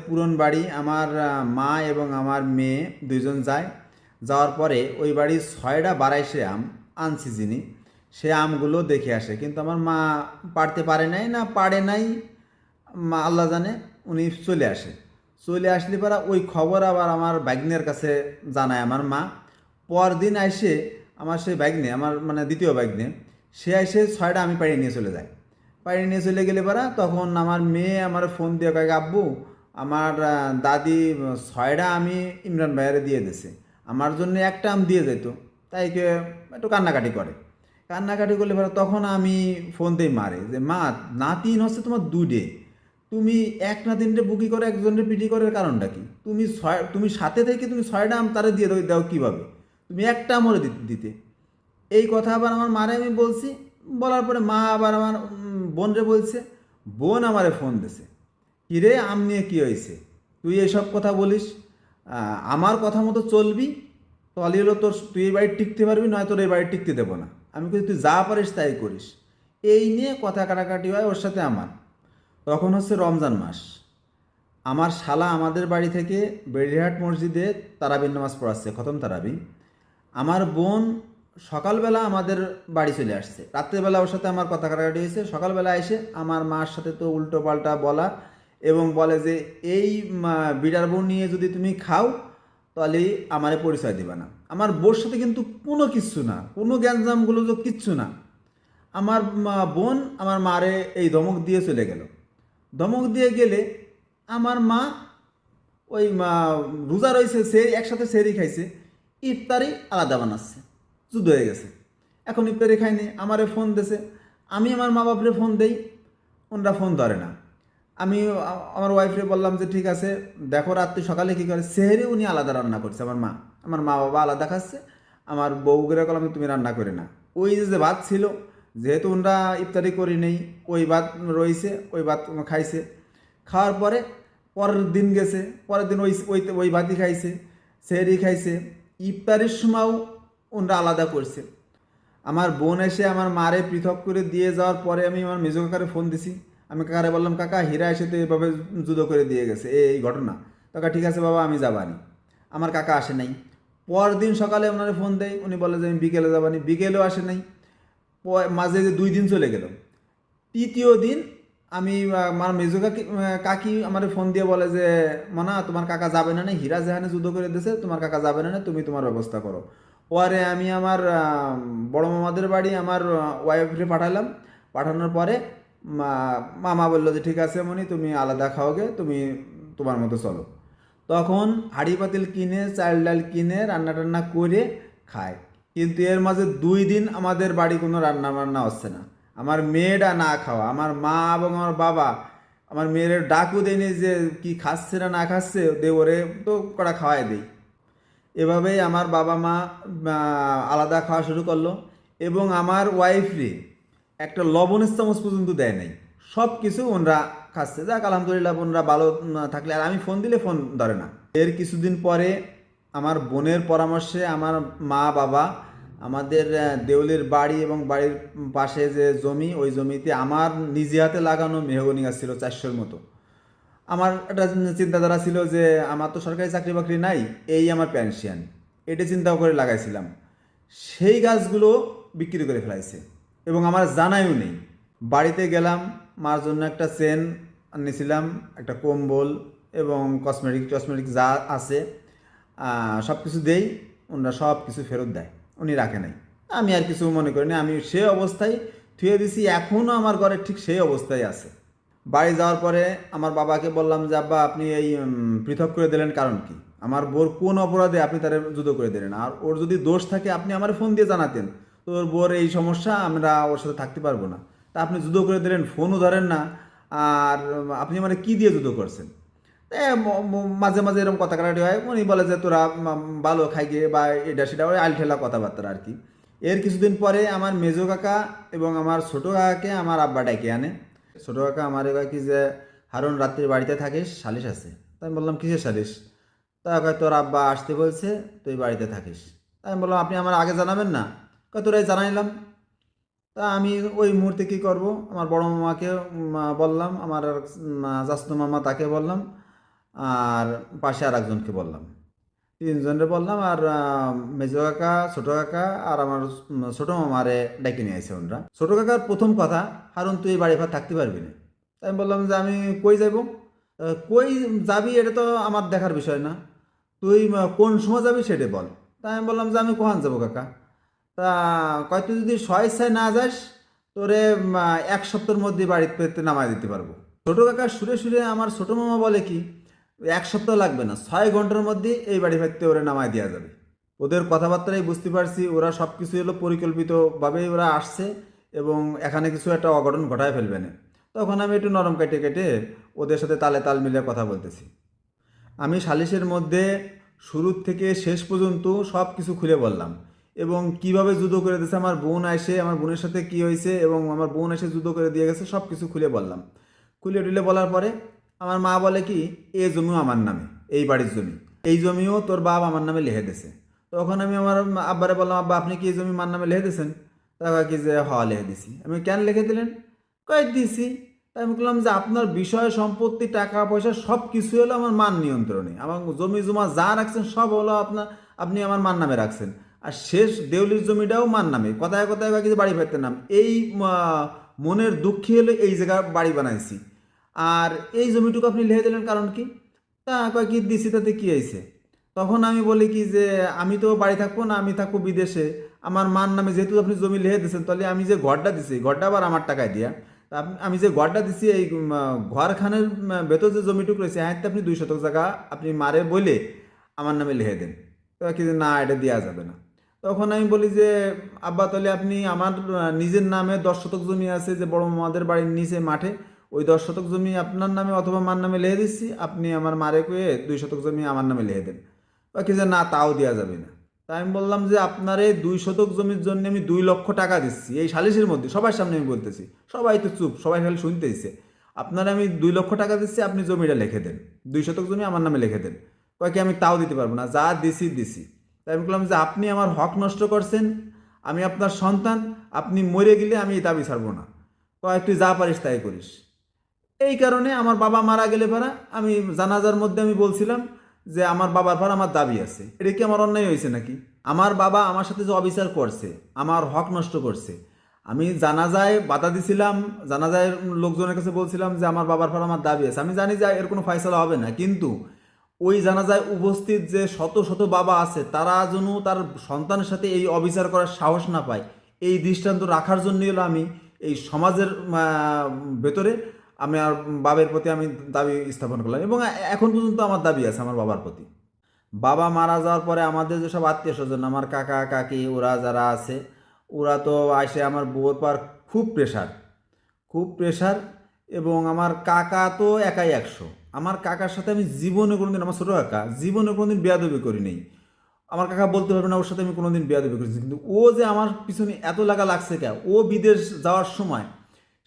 পুরন বাড়ি আমার মা এবং আমার মেয়ে দুইজন যায়। যাওয়ার পরে ওই বাড়ির 6টা বারাইসে আম আনছি যিনি, সে আমগুলো দেখে আসে, কিন্তু আমার মা পারতে পারে নাই না পারে নাই, মা আল্লাহ জানে। উনি চলে আসে, চলে আসলে পরে ওই খবর আবার আমার ভাগ্নের কাছে জানায় আমার মা। পরদিন আইসে আমার সেই ভাগ্নে, আমার মানে দ্বিতীয় ভাগ্নে, সে এসে 6টা আমি পাড়িয়ে নিয়ে চলে যায়। পাড়িয়ে নিয়ে চলে গেলে পারা তখন আমার মেয়ে আমার ফোন দিয়ে কয়েক, আব্বু আমার দাদি 6টা আমি ইমরান ভাইয়ারে দিয়ে দিছে, আমার জন্য একটা আম দিয়ে যেত। তাই কে একটু কান্নাকাটি করে, কান্নাকাটি করলে পরে তখন আমি ফোন দিয়ে মারে যে মা, নাতিন হচ্ছে তোমার দুডে, তুমি এক নাতিনটে বুকি করে একজনের পিটি করার কারণটা কি? তুমি সাথে থেকে তুমি 6টা আম তারে দিয়ে দাও কীভাবে? তুমি একটা আমরে দিতে। এই কথা আবার আমার মারে আমি বলছি। বলার পরে মা আবার আমার বোনরে বলছে, বোন আমারে ফোন দিছে, কিরে আম নিয়ে কী হয়েছে, তুই এইসব কথা বলিস, আমার কথা মতো চলবি, তাহলে হলো তোর, তুই এই বাড়ি টিকতে পারবি, নয় তোর এই বাড়ি টিকতে দেবো না। আমি বলি তুই যা পারিস তাই করিস। এই নিয়ে কথা কাটাকাটি হয় ওর সাথে আমার। তখন হচ্ছে রমজান মাস, আমার শালা আমাদের বাড়ি থেকে বেড়িহাট মসজিদে তারাবির নামাজ পড়াচ্ছে, খতম তারাবি। আমার বোন সকালবেলা আমাদের বাড়ি চলে আসছে, রাত্রেবেলা ওর সাথে আমার কথা কাটাকাটি হয়েছে। সকালবেলা এসে আমার মার সাথে তো উল্টো পাল্টা বলা, এবং বলে যে এই বিড়ার বোন নিয়ে যদি তুমি খাও তাহলে আমারে পরিচয় দিবা না। আমার বোর সাথে কিন্তু কোনো কিচ্ছু না, কোনো গ্যাঞ্জামগুলো তো কিচ্ছু না। আমার বোন আমার মারে এই ধমক দিয়ে চলে গেল। ধমক দিয়ে গেলে আমার মা ওই রোজা রয়েছে, সে একসাথে সেরি খাইছে, ইফতারি আলাদা বানাচ্ছে, যুদ্ধ হয়ে গেছে। এখন ইফতারি খাইনি, আমারে ফোন দিছে, আমি আমার মা বাপরে ফোন দেই, ওনরা ফোন ধরে না। আমি আমার ওয়াইফরে বললাম যে ঠিক আছে, দেখো রাত্রি সকালে কী করে, সেহেরি উনি আলাদা রান্না করছে, আমার মা বাবা আলাদা খাচ্ছে। আমার বউগুলো বললাম তুমি রান্না করে না, ওই যে ভাত ছিল, যেহেতু ওনরা ইফতারি করি নেই, ওই ভাত রয়েছে, ওই ভাত খাইছে। খাওয়ার পরে পরের দিন গেছে, পরের দিন ওই ওই ওই ভাতই খাইছে, সেহরি খাইছে। ইফতারির সময়ও ওনরা আলাদা করছে। আমার বোন এসে আমার মারে পৃথক করে দিয়ে যাওয়ার পরে আমি আমার মেজো কাকারে ফোন দিছি। আমি কাকারে বললাম, কাকা হীরা এসে তো এভাবে জুদো করে দিয়ে গেছে, এই ঘটনা। কাকা ঠিক আছে বাবা আমি যাবানি। আমার কাকা আসে নাই। পরদিন সকালে ওনারে ফোন দেয়, উনি বলে যে আমি বিকেলে যাবানি, বিকেলেও আসে নাই। মাঝে যে 2 দিন চলে গেল। তৃতীয় দিন আমি আমার মেজো কাকি আমার ফোন দিয়ে বলে যে মানা তোমার কাকা যাবে না, হীরা যেখানে যুদ্ধ করে দিয়েছে তোমার কাকা যাবে না, তুমি তোমার ব্যবস্থা করো। পরে আমি আমার বড় মামাদের বাড়ি আমার ওয়াইফরে পাঠালাম। পাঠানোর পরে মামা বললো যে ঠিক আছে মনি, তুমি আলাদা খাওগে, তুমি তোমার মতো চলো। তখন হাঁড়ি পাতিল কিনে চাল ডাল কিনে রান্না টান্না করে খায়। কিন্তু এর মাঝে 2 দিন আমাদের বাড়ি কোনো রান্না বান্না হচ্ছে না। আমার মেয়েটা না খাওয়া, আমার মা এবং আমার বাবা আমার মেয়ের ডাকও দেয়নি যে কি খাচ্ছে না না খাচ্ছে, দে ওরে তো কটা খাওয়াই দেই। এভাবেই আমার বাবা মা আলাদা খাওয়া শুরু করলো। এবং আমার ওয়াইফরে একটা লবণের চামচ পর্যন্ত দেয় নাই, সব কিছু ওনরা খাচ্ছে। যাক আলহামদুলিল্লাহ, ওনরা ভালো থাকলে। আর আমি ফোন দিলে ফোন ধরে না। এর কিছুদিন পরে আমার বোনের পরামর্শে আমার মা বাবা আমাদের দেউলির বাড়ি এবং বাড়ির পাশে যে জমি, ওই জমিতে আমার নিজে হাতে লাগানো মেহগনি গাছ ছিল 400-র মতো। আমার একটা চিন্তাধারা ছিল যে আমার তো সরকারি চাকরি বাকরি নাই, এই আমার পেনশন, এটা চিন্তা করে লাগাইছিলাম। সেই গাছগুলো বিক্রি করে ফেলাইছে এবং আমার জানাইও নেই। বাড়িতে গেলাম, মার জন্য একটা চেন নিয়েছিলাম, একটা কম্বল এবং কসমেটিক টসমেটিক যা আছে সব কিছু দেই। ওনারা সব কিছু ফেরত দেয়, উনি রাখে নাই। আমি আর কিছু মনে করিনি, আমি সে অবস্থায় থুয়ে দিছি, এখনও আমার ঘরে ঠিক সেই অবস্থায় আছে। বাড়ি যাওয়ার পরে আমার বাবাকে বললাম যে আব্বা আপনি এই পৃথক করে দিলেন কারণ কি? আমার বোর কোন অপরাধে আপনি তার জুদো করে দিলেন? আর ওর যদি দোষ থাকে আপনি আমার ফোন দিয়ে জানাতেন, তো ওর বোর এই সমস্যা, আমরা ওর সাথে থাকতে পারবো না। তা আপনি জুদো করে দিলেন, ফোনও ধরেন না। আর আপনি মানে কি দিয়ে জুদো করছেন? মাঝে মাঝে এরকম কথা কাটাকাটি হয়। উনি বলে যে তোরা ভালো খাই গিয়ে বা এটা সেটা, ওই আলঠেলা কথাবার্তা আর কি। এর কিছুদিন পরে আমার মেজো কাকা এবং আমার ছোটো কাকাকে আমার আব্বা ডাকে আনে। ছোটো কাকা আমার কয় কি যে হারুন রাত্রি বাড়িতে থাকিস, সালিশ আছে। তাই আমি বললাম কিসের সালিশ? তা কয় তোর আব্বা আসতে বলছে, তুই বাড়িতে থাকিস। তাই আমি বললাম আপনি আমার আগে জানাবেন না? কয় তোরাই জানাইলাম। তা আমি ওই মুহূর্তে কী করব, আমার বড় মামাকে বললাম, আমার জাস্ত মামা তাকে বললাম। আর পাশে আর একজনকে বললাম, তিনজনরে বললাম। আর মেজো কাকা, ছোটো কাকা আর আমার ছোটো মামারে ডেকে নিয়ে আসে ওনরা। ছোটো কাকার প্রথম কথা, হারুন তুই এই বাড়ি ভাড়া থাকতে পারবি না। তাই আমি বললাম যে আমি কই যাইব, কই যাবি এটা তো আমার দেখার বিষয় না, তুই কোন সময় যাবি সেটা বল। তাই আমি বললাম যে আমি কোহান যাবো কাকা। তা কয় তুই যদি স্বেচ্ছায় না যাস, তোরে এক সপ্তাহের মধ্যে বাড়িতে নামায় দিতে পারবো। ছোটো কাকা সুরে সুরে আমার ছোটো মামা বলে কি, এক সপ্তাহ লাগবে না, 6 ঘন্টার মধ্যে এই বাড়ি ভাইতে ওরা নামায় দেওয়া যাবে। ওদের কথাবার্তায় বুঝতে পারছি ওরা সব কিছু হলো পরিকল্পিতভাবেই ওরা আসছে এবং এখানে কিছু একটা অঘটন ঘটায় ফেলবে না। তখন আমি একটু নরম কেটে কেটে ওদের সাথে তালে তাল মিলিয়ে কথা বলতেছি। আমি সালিশের মধ্যে শুরু থেকে শেষ পর্যন্ত সব কিছু খুলে বললাম এবং কিভাবে জুদো করে দিয়েছে আমার বোন এসে, আমার বোনের সাথে কি হয়েছে এবং আমার বোন এসে জুদো করে দিয়ে গেছে, সব কিছু খুলে বললাম। খুলে টুলে বলার পরে আমার মা বলে কি, এ জমিও আমার নামে, এই বাড়ির জমি, এই জমিও তোর বাপ আমার নামে লিখে দিয়েছে। তখন আমি আমার আব্বারে বললাম, আব্বা আপনি কি এই জমি মার নামে লিখে দিয়েছেন? তারপর কি যে হ লিখে দিছি। আমি কেন লিখে দিলেন? কয়ে দিছি। তাই আমি বললাম যে আপনার বিষয় সম্পত্তি টাকা পয়সা সব কিছু হলো আমার মান নিয়ন্ত্রণে, আমার জমি জমা যা রাখছেন সব হলো আপনি আমার মান নামে রাখছেন। আর শেষ দেউলির জমিটাও মান নামে, কথায় কথায় কিছু বাড়ি ফেরতে নাম। এই মনের দুঃখী হলে এই জায়গা বাড়ি বানাইছি। আর এই জমিটুকু আপনি লিখে দিলেন কারণ কি? তা কয় কি দিছি তাতে কি হয়েছে? তখন আমি বলি কি যে আমি তো বাড়ি থাকবো না, আমি থাকবো বিদেশে, আমার মার নামে যেহেতু আপনি জমি লিখে দিয়েছেন, তাহলে আমি যে ঘরটা দিছি ঘরটা আবার আমার টাকায় দিয়া, তা আমি যে ঘরটা দিছি এই ঘরখানের ভেতর যে জমিটুকু রয়েছে, হ্যাঁ আপনি 2 শতক জায়গা আপনি মারে বলে আমার নামে লিখে দেন। তো কি যে না এটা দেওয়া যাবে না। তখন আমি বলি যে আব্বা তাহলে আপনি আমার নিজের নামে 10 শতক জমি আছে যে বড় মামাদের বাড়ির নিচে মাঠে, ওই 10 শতক জমি আপনার নামে অথবা মার নামে লিখে দিচ্ছি, আপনি আমার মারে কয়ে 2 শতক জমি আমার নামে লিখে দেন। বা কি যে না তাও দেওয়া যাবে না। তাই আমি বললাম যে আপনার এই 2 শতক জমির জন্য আমি 2 লক্ষ টাকা দিচ্ছি, এই সালিশের মধ্যে সবার সামনে আমি বলতেছি, সবাই তো চুপ, সবাই খালি শুনতেইছে। আপনারা আমি 2 লক্ষ টাকা দিচ্ছি, আপনি জমিটা লিখে দেন, 2 শতক জমি আমার নামে লিখে দেন। কয় কি আমি তাও দিতে পারবো না, যা দিছি দিছি। তাই আমি বললাম যে আপনি আমার হক নষ্ট করছেন, আমি আপনার সন্তান, আপনি মরে গেলে আমি এই দাবি ছাড়বো না। কয় তুই যা পারিস তাই করিস। এই কারণে আমার বাবা মারা গেলে পারা আমি জানাজার মধ্যে আমি বলছিলাম যে আমার বাবার পর আমার দাবি আছে। এটা কি আমার অন্যায় হয়েছে নাকি? আমার বাবা আমার সাথে যে অবিচার করছে, আমার হক নষ্ট করছে, আমি জানাজায় বাধা দিছিলাম, জানাজায় লোকজনের কাছে বলছিলাম যে আমার বাবার পর আমার দাবি আছে। আমি জানি যে এর কোনো ফয়সালা হবে না, কিন্তু ওই জানাজায় উপস্থিত যে শত শত বাবা আছে তারা যেন তার সন্তানের সাথে এই অবিচার করার সাহস না পায়, এই দৃষ্টান্ত রাখার জন্যই হলো আমি এই সমাজের ভেতরে আমি আর বাবার প্রতি আমি দাবি স্থাপন করলাম এবং এখন পর্যন্ত আমার দাবি আছে আমার বাবার প্রতি। বাবা মারা যাওয়ার পরে আমাদের যেসব আত্মীয় স্বজন, আমার কাকা কাকি ওরা যারা আছে, ওরা তো আসে আমার বউর পর খুব প্রেশার, খুব প্রেশার। এবং আমার কাকা তো একাই 100। আমার কাকার সাথে আমি জীবনে কোনোদিন, আমার ছোটো কাকা, জীবনে কোনোদিন বেয়াদবি করি নেই। আমার কাকা বলতে পারবে না ওর সাথে আমি কোনোদিন বেয়াদবি করেছি, কিন্তু ও যে আমার পিছনে এত লাগা লাগছে কে, ও বিদেশ যাওয়ার সময়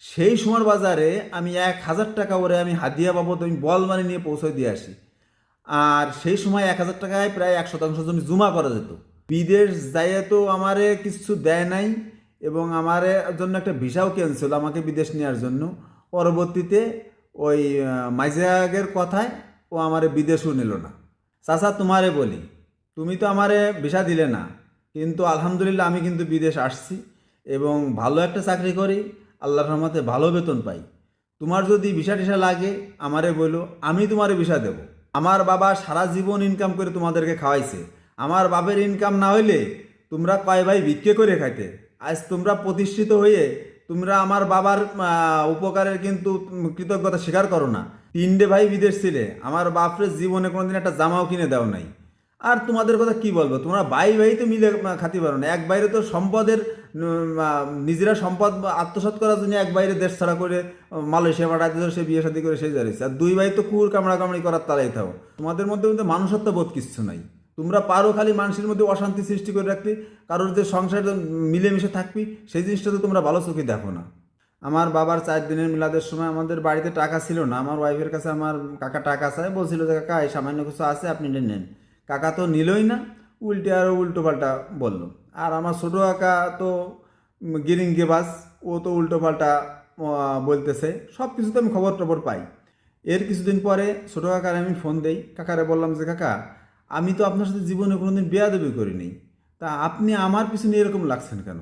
সেই সময় বাজারে আমি 1000 টাকা ওরে আমি হাদিয়া বাবদ আমি বল মানি নিয়ে পৌঁছে দিয়ে আসি। আর সেই সময় 1000 টাকায় প্রায় 1 শতাংশ জমি জমা করা যেত। বিদেশ যাইয়ে তো আমারে কিছু দেয় নাই এবং আমার জন্য একটা ভিসাও ক্যান্সেল আমাকে বিদেশ নেওয়ার জন্য। পরবর্তীতে ওই মাইজাগের কথায় ও আমারে বিদেশও নিল না। চাচা তোমারে বলি, তুমি তো আমারে ভিসা দিলে না, কিন্তু আলহামদুলিল্লাহ আমি কিন্তু বিদেশ আসছি এবং ভালো একটা চাকরি করি, আল্লাহর রহমতে ভালো বেতন পাই। তোমার যদি ভিসা টিসা লাগে আমারে বলো, আমি তোমারে ভিসা দেব। আমার বাবা সারা জীবন ইনকাম করে তোমাদেরকে খাওয়াইছে, আমার বাপের ইনকাম না হইলে তোমরা কয় ভাই ভিক্ষে করে খাইতে। আজ তোমরা প্রতিষ্ঠিত হয়ে তোমরা আমার বাবার উপকারের কিন্তু কৃতজ্ঞতা স্বীকার করো না। 3টে ভাই বিদেশ ছিলে, আমার বাপরে জীবনে কোনোদিন একটা জামাও কিনে দেও নাই। আর তোমাদের কথা কি বলবো, তোমরা ভাই ভাই তো মিলে খাতে পারো না। এক বাইরে তো সম্পদের নিজেরা সম্পদ আত্মসাৎ করার জন্য এক বাইরে দেশ ছাড়া করে মালয়েশিয়া পাঠাতে সে বিয়ে শাদী করে সেই যাচ্ছে, আর 2 ভাই তো কুকুর কামড়াকামড়ি করার তালাই থাও। তোমাদের মধ্যে কিন্তু মানুষত্ব বোধ কিচ্ছু নাই। তোমরা পারো খালি মানুষের মধ্যে অশান্তি সৃষ্টি করে রাখতে, কারোর যে সংসার মিলেমিশে থাকবি সেই জিনিসটা তো তোমরা ভালো চোখে দেখো না। আমার বাবার 4 দিনের মিলাদের সময় আমাদের বাড়িতে টাকা ছিল না। আমার ওয়াইফের কাছে আমার কাকা টাকা চায়, বলছিল যে কাকা এই সামান্য কিছু আছে আপনি নেন। কাকা তো নিলই না, উল্টে আরও উল্টো পাল্টা বললো। আর আমার ছোটো কাকা তো গিরিঙ্গেবাজ, ও তো উল্টো পাল্টা বলতেছে। সব কিছু তো আমি খবর টবর পাই। এর কিছুদিন পরে ছোটো কাকারে আমি ফোন দেই, কাকারে বললাম যে কাকা, আমি তো আপনার সাথে জীবনে কোনোদিন বেয়াদবি করিনি, তা আপনি আমার পিছনে এরকম লাগছেন কেন?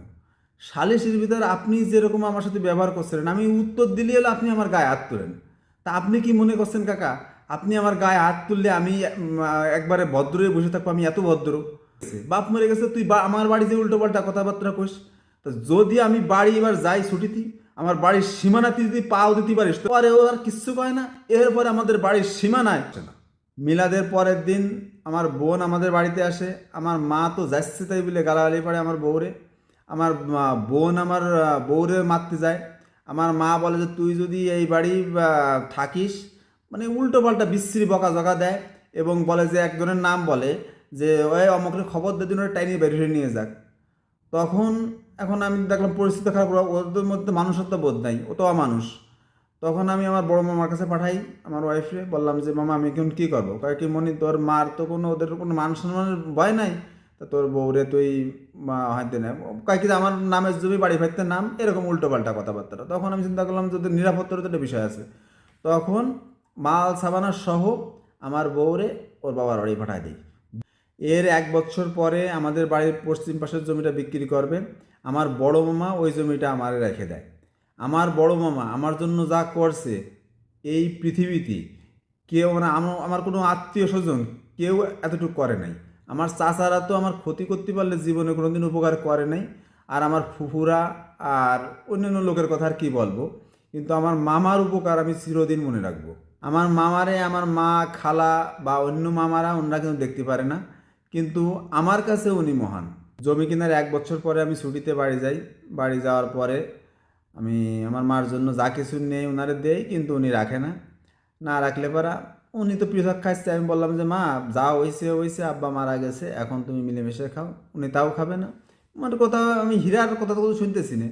সালিশের ভিতরে আপনি যেরকম আমার সাথে ব্যবহার করছিলেন, আমি উত্তর দিলে হলে আপনি আমার গায়ে হাত তোলেন। তা আপনি কি মনে করছেন কাকা, আপনি আমার গায়ে হাত তুললে আমি একবারে ভদ্র হয়ে বসে থাকবো? আমি এত ভদ্র? বাপ মরে গেছে, তুই আমার বাড়িতে উল্টো পাল্টা কথাবার্তা কইস। তো যদি আমি বাড়ি এবার যাই ছুটিতে, আমার বাড়ির সীমানাতে যদি পাও দিতে পারিস, পরে ও আর কিচ্ছু কয় না। এরপরে আমাদের বাড়ির সীমানায় আসে না। মিলাদের পরের দিন আমার বোন আমাদের বাড়িতে আসে। আমার মা তো যাচ্ছে তাই বলে গালাগালি পারে আমার বউরে। আমার বোন আমার বউরে মারতে যায়। আমার মা বলে যে তুই যদি এই বাড়ি থাকিস, মানে উল্টো পাল্টা বিশ্রী বকাঝকা দেয় এবং বলে যে একজনের নাম বলে যে ওই অমুকের খবর দিয়ে দিন ওরা টাইনি বেরিয়ে নিয়ে যাক। তখন এখন আমি দেখলাম পরিস্থিতি খারাপ, ওদের মধ্যে মানুষত্ব বোধ নাই, ও তো অমানুষ। তখন আমি আমার বড় মামার কাছে পাঠাই আমার ওয়াইফে, বললাম যে মামা আমি এখন কী করবো? কয় কি মনি, তোর মার তো কোনো ওদের কোনো মান সম্মানের ভয় নাই, তা তোর বউরে তুই হয়তো না কয় কি আমার নামের জমি বাড়ি ফেরতে নাম, এরকম উল্টো পাল্টা কথাবার্তা। তখন আমি চিন্তা করলাম যে ওদের নিরাপত্তার তো একটা বিষয় আছে। তখন মাল সাবানা সহ আমার বউরে ওর বাবার বাড়ি পাঠাই দিই। এর 1 বছর পরে আমাদের বাড়ির পশ্চিম পাশের জমিটা বিক্রি করবে। আমার বড় মামা ওই জমিটা আমারে রেখে দেয়। আমার বড় মামা আমার জন্য যা করছে এই পৃথিবীতে কেউ, মানে আমার কোনো আত্মীয় স্বজন কেউ এতটুকু করে নাই। আমার চাচারা তো আমার ক্ষতি করতে পারলে জীবনে কোনো দিন উপকার করে নাই। আর আমার ফুফুরা আর অন্যান্য লোকের কথা আর কী বলবো, কিন্তু আমার মামার উপকার আমি চিরদিন মনে রাখবো। আমার মামারে আমার মা, খালা বা অন্য মামারা ওনারা কিন্তু দেখতে পারে না, কিন্তু আমার কাছে উনি মহান। জমি কেনার 1 বছর পরে আমি ছুটিতে বাড়ি যাই। বাড়ি যাওয়ার পরে আমি আমার মার জন্য যা কিছু নেই ওনারে দেই, কিন্তু উনি রাখে না। না রাখলে পারা উনি তো পৃথক খাচ্ছে। আমি বললাম যে মা, যা হয়েছে হয়েছে, আব্বা মারা গেছে, এখন তুমি মিলেমিশে খাও। উনি তাও খাবে না। মানে কথা, আমি হীরার কথা তো শুনতেছি না।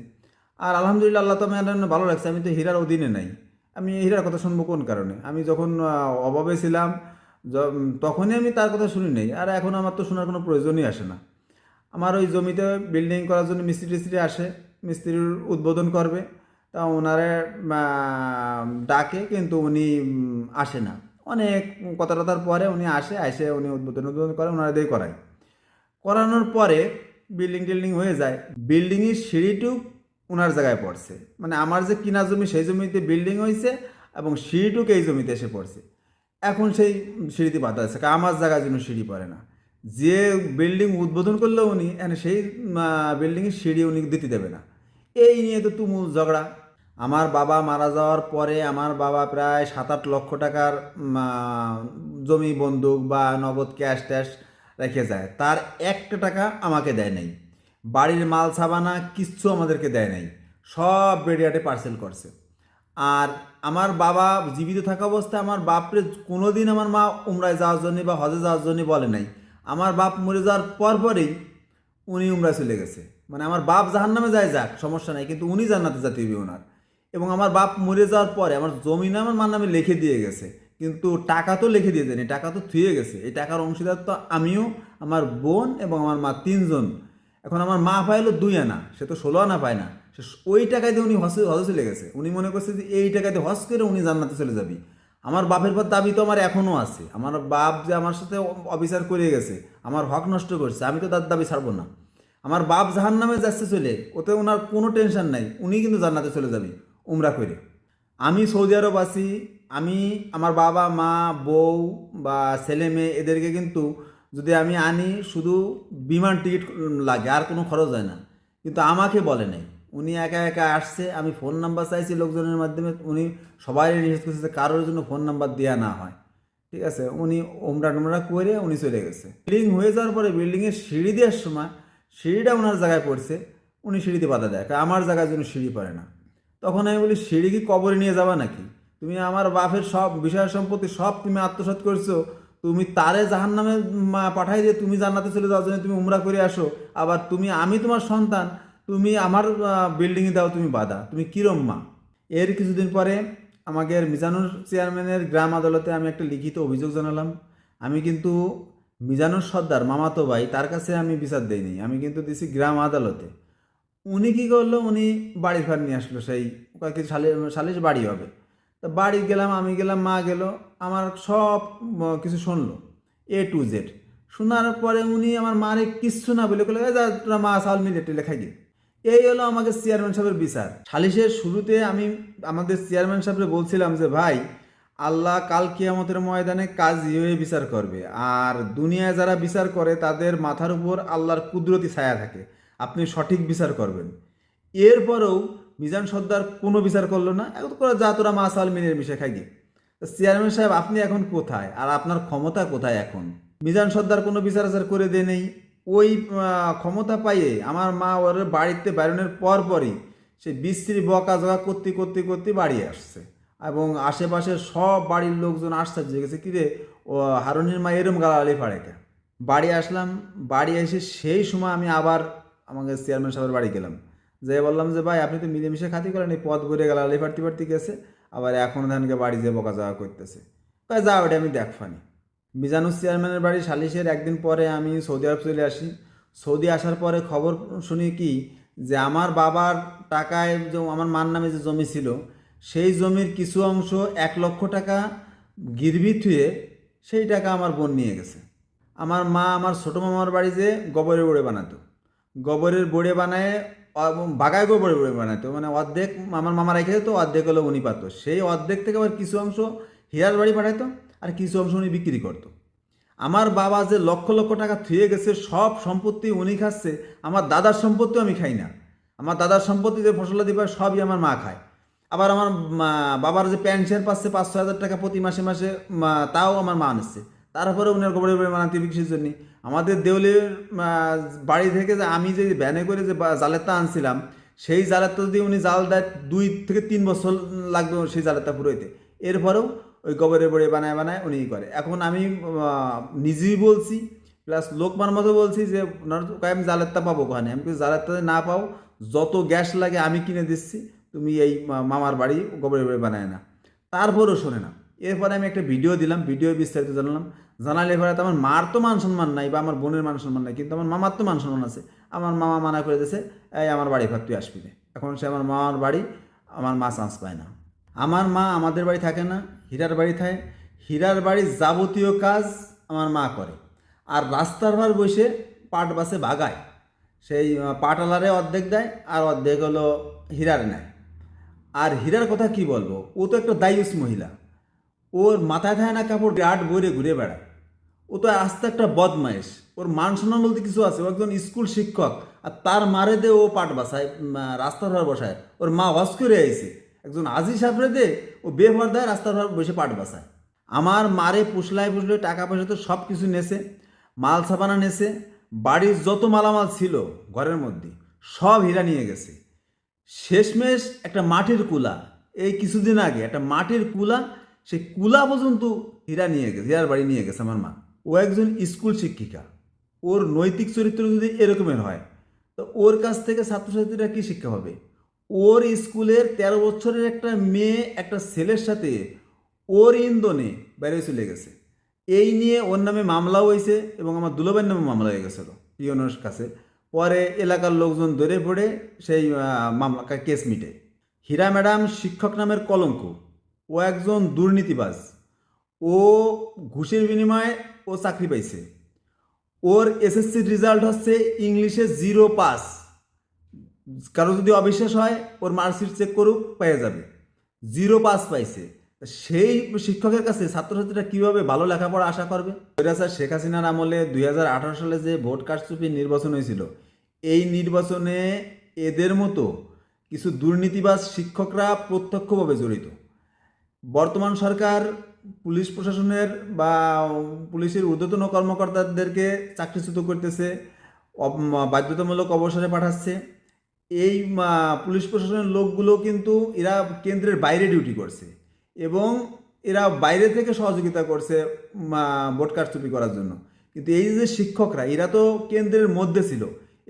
আর আলহামদুলিল্লাহ, আল্লাহ তো আমার ভালো লাগছে, আমি তো হীরার অধীনে নাই। আমি হীরার কথা শুনবো কোন কারণে? আমি যখন অভাবে ছিলাম তখনই আমি তার কথা শুনি নাই, আর এখন আমার তো শোনার কোনো প্রয়োজনই আসে না। আমার ওই জমিতে বিল্ডিং করার জন্য মিস্ত্রি টিস্ত্রি আসে, মিস্ত্রির উদ্বোধন করবে, তা ওনারে ডাকে, কিন্তু উনি আসে না। অনেক কথা টথার পরে উনি আসে উনি উদ্বোধন করে, ওনারা দিয়ে করায়। করানোর পরে বিল্ডিং টিল্ডিং হয়ে যায়। বিল্ডিংয়ের সিঁড়িটুক ওনার জায়গায় পড়ছে, মানে আমার যে কিনা জমি সেই জমিতে বিল্ডিং হয়েছে এবং সিঁড়িটুক এই জমিতে এসে পড়ছে। এখন সেই সিঁড়িতে বাধা আছে, আমার জায়গার জন্য সিঁড়ি পড়ে না। যে বিল্ডিং উদ্বোধন করলো উনি, সেই বিল্ডিংয়ের সিঁড়ি উনি দিতে দেবে না। এই নিয়ে তো তুমুল ঝগড়া। আমার বাবা মারা যাওয়ার পরে আমার বাবা প্রায় 7-8 লক্ষ টাকার জমি বন্দুক বা নগদ ক্যাশ ট্যাশ রেখে যায়, তার 1 টাকা আমাকে দেয় নাই। বাড়ির মাল সাবানা কিচ্ছু আমাদেরকে দেয় নাই, সব বেড়িয়াটে পার্সেল করছে। আর আমার বাবা জীবিত থাকা অবস্থায় আমার বাপরে কোনোদিন আমার মা উমরায় যাওয়ার জন্য বা হজে যাওয়ার জন্য বলে নাই। আমার বাপ মরে যাওয়ার পরপরই উনি উমরায় চলে গেছে। মানে আমার বাপ জাহান্নামে যায় যাক, সমস্যা নাই, কিন্তু উনি জান্নাতে যেতে হবে ওনার। এবং আমার বাপ মরে যাওয়ার পরে আমার জমি না আমার মার নামে লিখে দিয়ে গেছে, কিন্তু টাকা তো লিখে দিয়ে দেয়নি, টাকা তো থুয়ে গেছে। এই টাকার অংশীদার তো আমিও, আমার বোন এবং আমার মা, 3জন। এখন আমার মা পাইলো 2 আনা, সে তো 16 আনা পায় না। সে ওই টাকায় দিয়ে উনি হজে চলে গেছে। উনি মনে করছে যে এই টাকাতে হজ করে উনি জান্নাতে চলে যাবি। আমার বাপের পর দাবি তো আমার এখনও আছে। আমার বাপ যে আমার সাথে অবিচার করে গেছে, আমার হক নষ্ট করছে, আমি তো তার দাবি ছাড়বো না। আমার বাপ জাহান্নামে যাচ্ছে চলে, ওতে ওনার কোনো টেনশন নাই, উনি কিন্তু জান্নাতে চলে যাবে উমরা করে। আমি সৌদি আরব আছি, আমি আমার বাবা মা বউ বা ছেলে মেয়ে এদেরকে কিন্তু যদি আমি আনি, শুধু বিমান টিকিট লাগে, আর কোনো খরচ হয় না। কিন্তু আমাকে বলে নাই, উনি একা একা আসছে। আমি ফোন নাম্বার চাইছি লোকজনের মাধ্যমে, উনি সবাই নিষেধ করছে যে কারোর জন্য ফোন নাম্বার দেওয়া না হয়। ঠিক আছে, উনি ওমরা টোমরা করে উনি চলে গেছে। বিল্ডিং হয়ে যাওয়ার পরে বিল্ডিংয়ের সিঁড়ি দেওয়ার সময় সিঁড়িটা ওনার জায়গায় পড়ছে, উনি সিঁড়িতে বাধা দেয়, আমার জায়গায় জন্য সিঁড়ি পড়ে না। তখন আমি বলি, সিঁড়ি কি কবরে নিয়ে যাবা নাকি? তুমি আমার বাপের সব বিষয় সম্পত্তি সব তুমি আত্মসাৎ করছো, তুমি তারে জাহান্নামে পাঠাই দিয়ে তুমি জান্নাতে চলে যাওয়ার জন্য তুমি উমরা করে আসো, আবার আমি তোমার সন্তান, তুমি আমার বিল্ডিংয়ে দাও তুমি বাধা, তুমি কিরম মা? এর কিছুদিন পরে আমাদের মিজানুর চেয়ারম্যানের গ্রাম আদালতে আমি একটা লিখিত অভিযোগ জানালাম। আমি কিন্তু মিজানুর সর্দার মামাতো ভাই, তার কাছে আমি বিচার দেইনি, আমি কিন্তু দিছি গ্রাম আদালতে। উনি কী করলো, উনি বাড়ি ঘর নিয়ে আসলো, সেই কয়েকটি সালিশ বাড়ি হবে, তা বাড়ি গেলাম, আমি গেলাম, মা গেল, আমার সব কিছু শুনলো A to Z। শোনার পরে উনি আমার মারে কিচ্ছু না বলে বলে, যা তোরা মা চাউল মিলে টেলে খাই গে। এই হলো আমাকে চেয়ারম্যান সাহেবের বিচার। সালিশের শুরুতে আমি আমাদের চেয়ারম্যান সাহেবকে বলছিলাম যে ভাই, আল্লাহ কাল কিয়ামতের ময়দানে কাজী হয়ে বিচার করবে, আর দুনিয়ায় যারা বিচার করে তাদের মাথার উপর আল্লাহর কুদরতি ছায়া থাকে, আপনি সঠিক বিচার করবেন। এরপরেও মিজান সর্দার কোনো বিচার করলো না, এখন করে যা তোরা মা চাউল মিলে মিশে খাই গে। চেয়ারম্যান সাহেব আপনি এখন কোথায়, আর আপনার ক্ষমতা কোথায় এখন? মিজান সর্দার কোনো বিচার আচার করে দে নেই। ওই ক্ষমতা পাইয়ে আমার মা ওর বাড়িতে বাইরনের পরই সে বিশ্রী বকাঝকা করতে করতে করতে বাড়ি আসছে, এবং আশেপাশের সব বাড়ির লোকজন আশ্চর্য হয়ে গেছে, কিরে ও হারুনের মা এরম গালাগালি পাড়ে কে। বাড়ি আসলাম, বাড়ি এসে সেই সময় আমি আবার আমাকে চেয়ারম্যান সাহেবের বাড়ি গেলাম, যে বললাম যে ভাই আপনি তো মিলেমিশে খাতি করেন, এই পথ ভরে গালাগালি পাড়তে পাড়তে গেছে, আবার এখন ধানকে বাড়ি যেয়ে বকাঝকা করতেছে। যা ওটা আমি দেখফানি। মিজানুর চেয়ারম্যানের বাড়ি সালিশের একদিন পরে আমি সৌদি আরব চলে আসি। সৌদি আসার পরে খবর শুনি কি, যে আমার বাবার টাকায় যে আমার মার নামে যে জমি ছিল, সেই জমির কিছু অংশ 1 লক্ষ টাকা গিরবি থুয়ে সেই টাকা আমার বোন নিয়ে গেছে। আমার মা আমার ছোটো মামার বাড়ি যে গোবরের বড়ে বানাতো, গোবরের বড়ে বানায় বাগায় গোবরের বড়ে বানাতো, মানে অর্ধেক আমার মামা রেখে যেত, অর্ধেক হলো উনি পাতো, সেই অর্ধেক থেকে আবার কিছু অংশ হীরার বাড়ি পাঠাইতো, আর কিছু অংশ উনি বিক্রি করতো। আমার বাবা যে লক্ষ লক্ষ টাকা থুয়ে গেছে, সব সম্পত্তি উনি খাচ্ছে, আমার দাদার সম্পত্তিও আমি খাই না। আমার দাদার সম্পত্তি যে ফসলাদি পায় সবই আমার মা খায়। আবার আমার বাবার যে পেনশন পাচ্ছে 5-6 হাজার টাকা প্রতি মাসে মাসে, তাও আমার মা নিচ্ছে। তারপরে উনার গোবরের বাড়ি বানাতে বিক্রির জন্য আমাদের দেউলের বাড়ি থেকে যে আমি যে ভ্যানে করে যে জালেরটা আনছিলাম, সেই জালেরটা যদি উনি জাল দেয় 2 থেকে 3 বছর লাগবে সেই জালেরটা পুরোইতে। এরপরেও ওই গোবরের বড়ি বানায় বানায় উনি করে। এখন আমি নিজেই বলছি, প্লাস লোকমান মতো বলছি যে আমি জালেরটা পাবো ওখানে, আমি কিছু জালেরটা না পাও, যত গ্যাস লাগে আমি কিনে দিচ্ছি, তুমি এই মামার বাড়ি গোবরের বাড়ি বানায় না। তারপরেও শোনে না। এরপরে আমি একটা ভিডিও দিলাম, ভিডিও বিস্তারিত জানালে এবারে তো আমার মার তো মান সম্মান নাই, বা আমার বোনের মান সম্মান নাই, কিন্তু আমার মামার তো মান সম্মান আছে। আমার মামা মানা করে দিয়েছে, এই আমার বাড়ি ভাত তুই আসবি না। এখন সে আমার মামার বাড়ি, আমার মা চান্স পায় না। আমার মা আমাদের বাড়ি থাকে না, হীরার বাড়ি থাকে। হীরার বাড়ির যাবতীয় কাজ আমার মা করে, আর রাস্তার ধার বসে পাট বাসে ভাগায়, সেই পাটালারে অর্ধেক দেয় আর অর্ধেক হলো হীরার নেয়। আর হীরার কথা কি বলবো, ও তো একটা দায়ুস মহিলা, ওর মাথায় থাকে না কাপড়, গাট বইরে ঘুরে বেড়ায়। ও তো আস্তে একটা বদমাইশ, ওর মান সম্মান বলতে কিছু আছে, ও একজন স্কুল শিক্ষক, আর তার মারে দে ও পাট বাসায়, রাস্তার ধার বসায়। ওর মা হজ করে আইছে, একজন আজি সাপড়ে দে ও বেপরদায় রাস্তার ধার বসে পাট বাসায়। আমার মারে পুষলায় টাকা পয়সা তো সব কিছু নেছে, মাল সাবানা নেছে, বাড়ির যত মালামাল ছিল ঘরের মধ্যে সব হীরা নিয়ে গেছে। শেষমেশ একটা মাটির কুলা, এই কিছুদিন আগে একটা মাটির কুলা, সেই কুলা পর্যন্ত হীরা নিয়ে গেছে, হীরার বাড়ি নিয়ে গেছে আমার মা। ও একজন স্কুল শিক্ষিকা, ওর নৈতিক চরিত্র যদি এরকমের হয়, তো ওর কাছ থেকে ছাত্রছাত্রীরা কী শিক্ষা হবে? ওর স্কুলের 13 বছরের একটা মেয়ে একটা ছেলের সাথে ওর ইন্ধনে বাইরে চলে গেছে। এই নিয়ে ওর নামে মামলা হয়েছে, এবং আমার দুলাভাইয়ের নামে মামলা হয়ে গেছিলো পিওনের কাছে। পরে এলাকার লোকজন ধরে পড়ে সেই মামলা কেস মিটে। হীরা ম্যাডাম শিক্ষক নামের কলঙ্ক, ও একজন দুর্নীতিবাজ। ও ঘুষের বিনিময়ে ও চাকরি পাইছে। ওর এসএসসির রেজাল্ট হচ্ছে ইংলিশে 0 পাস। কারো যদি অবিশ্বাস হয় ওর মার্কশিট চেক করুক, পেয়ে যাবে 0 পাস পাইছে। সেই শিক্ষকের কাছে ছাত্রছাত্রীরা কীভাবে ভালো লেখাপড়া আশা করবে? স্যার শেখ হাসিনার আমলে 2018 সালে যে ভোট কারচুপির নির্বাচন হয়েছিল, এই নির্বাচনে এদের মতো কিছু দুর্নীতিবাজ শিক্ষকরা প্রত্যক্ষভাবে জড়িত। বর্তমান সরকার পুলিশ প্রশাসনের বা পুলিশের ঊর্ধ্বতন কর্মকর্তাদেরকে চাকরিচ্যুত করতেছে, বাধ্যতামূলক অবসরে পাঠাচ্ছে। এই পুলিশ প্রশাসনের লোকগুলো কিন্তু এরা কেন্দ্রের বাইরে ডিউটি করছে, এবং এরা বাইরে থেকে সহযোগিতা করছে ভোট কারচুপি করার জন্য। কিন্তু এই যে শিক্ষকরা, এরা তো কেন্দ্রের মধ্যে ছিল,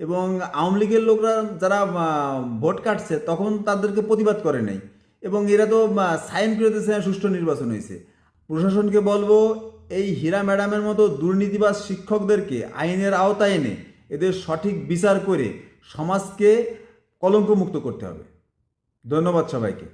এবং আওয়ামী লীগের লোকরা যারা ভোট কাটছে তখন তাদেরকে প্রতিবাদ করে নাই, এবং এরা তো সাইন করে দিয়েছে সুষ্ঠু নির্বাচন হয়েছে। প্রশাসনকে বলবো, এই হীরা ম্যাডামের মতো দুর্নীতিবাজ শিক্ষকদেরকে আইনের আওতায় এনে এদের সঠিক বিচার করে সমাজকে কলঙ্কমুক্ত করতে হবে। ধন্যবাদ সবাইকে।